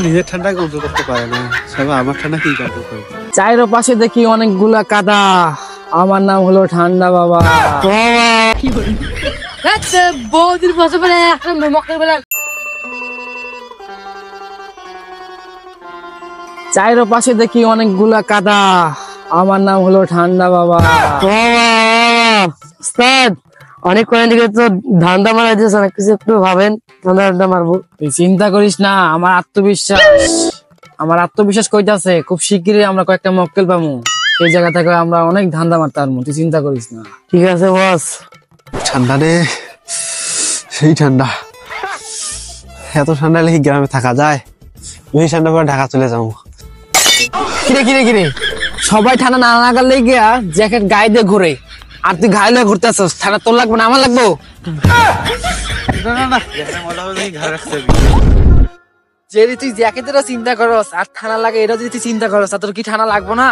নিজের ঠান্ডা কন্ট্রোল করতে পারে না, সবাই আমার ঠান্ডা কি কন্ট্রোল করবে? চাইরো পাশে দেখি অনেকগুলা কাদা, আমার নাম হলো ঠান্ডা বাবা। বৌদির বসে বলে একটা মক্কেল বলে চাইরো পাশে দেখি অনেকগুলা কাদা, আমার নাম হলো ঠান্ডা বাবা। অনেক কয়েন দিকে তো ধান্দা মারা দিয়েছে, অনেক কিছু একটু ভাবেন, ধান্দা মারবো। তুই চিন্তা করিস না, আমার আত্মবিশ্বাস কইতাছে খুব শিগগিরই আমরা কয়েকটা মক্কেল পাবো, সেই জায়গা থেকে আমরা অনেক ধান্দা মারতে পারবো, তুই চিন্তা করিস না। ঠিক আছে বস। ঠান্ডা রে, সেই ঠান্ডা, এত ঠান্ডা লেগে গ্রামে থাকা যায়? ওই ঠান্ডা পরে ঢাকা চলে যাবো। কিরে সবাই ঠান্ডা না লাগালে গিয়া জ্যাকেট গায়ে দিয়ে ঘুরে, আর তুই গায়ে দিয়ে ঘুরতে আসছিস, ঠান্ডা তোর লাগবে না আমার লাগবো? যে তুই জ্যাকেটের চিন্তা করস আর ঠান্ডা লাগে এটা যদি তুই চিন্তা করস, তোর কি ঠান্ডা লাগবো না?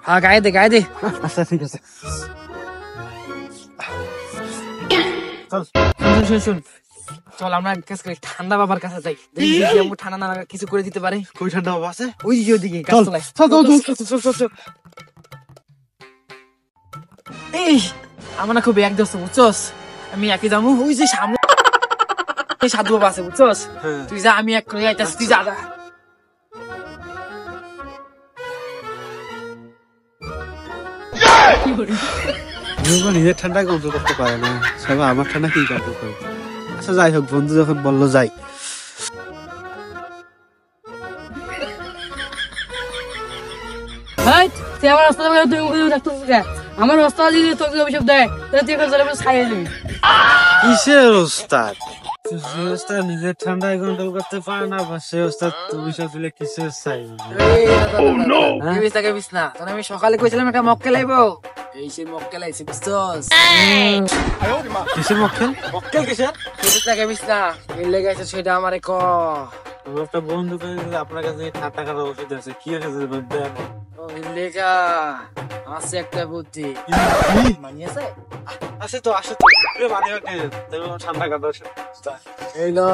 হ্যাঁ গায়ে দে। আচ্ছা ঠিক আছে, শুন চল আমরা ঠান্ডা বাবার কাছে যাই, ঠান্ডা না কিছু করে দিতে পারে। ওই ঠান্ডা বাবা আছে ওই ওদিকে চল। এই আমার না খুব এক দোস্ত বুঝছস, আমি একই যাবো, ওই যে সামনে সাধু বাবা আছে বুঝছস, তুই যা, আমি এক করে যাইতাছি, তুই যা। নিজের ঠান্ডা কন্ট্রোল করতে পারে না, সবাই আমার ঠান্ডা কি কন্ট্রোল করবে? আচ্ছা যাই হোক, বন্ধু যখন বললো যাই। আমার রাস্তা যদি তোকে অভিশাপ দেয় তাহলে তুই এখন খাইয়ে দিবি। কিসের ওস্তাদ? যে ওস্তাদ নিজের ঠান্ডা কন্ট্রোল করতে পারে না, বা সে ওস্তাদ তুমি সব দিলে কিসের চাই? আমি সকালে কইছিলাম একটা মক্কেল আইবো, এই সেই মক্কেল আইছে বুঝছস? কিসের মক্কেল? মক্কেল কিসের? সেটা আমারে ক। আমার একটা বন্ধু আপনার কাছে টাকার ওষুধ আছে, কি আছে দেন? আছে একটা বুদ্ধি, মানিয়েছে? আছে তো মানে ঠান্ডা কাটা এই লো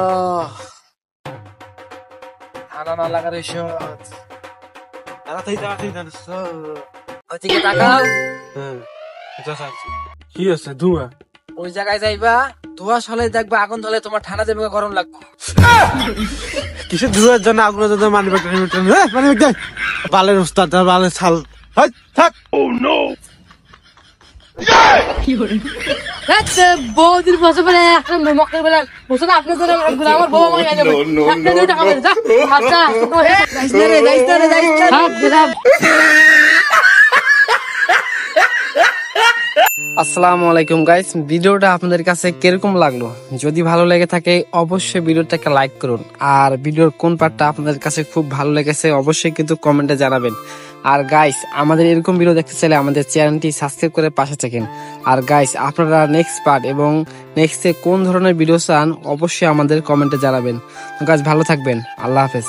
ঠান্ডা না লাগার ঔষধ। ওইদিকে তাকাও। কি আছে? ধোঁয়া? ওই জায়গায় যাইবা, ধোঁয়া হলে দেখবা আগুন ধরলে তোমার ঠান্ডা দেবে, গরম লাগবে। কিসের ধোঁয়ার জন্য আগুনের জন্য মানবে? বালের ওস্তাদ, বালের ছাল থাক। বৌদির বসে বলে একটা মক্কেল বলে বসে না, আপনার আমার বউ আমাকে যাবে একটা 2 টাকা বলে যা। আচ্ছা আসসালামু আলাইকুম গাইস, ভিডিওটা আপনাদের কাছে কিরকম লাগলো? যদি ভালো লেগে থাকে অবশ্যই ভিডিওটাকে লাইক করুন, আর ভিডিওর কোন পার্টটা আপনাদের কাছে খুব ভালো লেগেছে অবশ্যই কিন্তু কমেন্টে জানাবেন। আর গাইস আমাদের এরকম ভিডিও দেখতে চাইলে আমাদের চ্যানেলটি সাবস্ক্রাইব করে পাশে থাকেন। আর গাইস আপনারা নেক্সট পার্ট এবং নেক্সটে কোন ধরনের ভিডিও চান অবশ্যই আমাদের কমেন্টে জানাবেন। গাইস ভালো থাকবেন, আল্লাহ হাফেজ।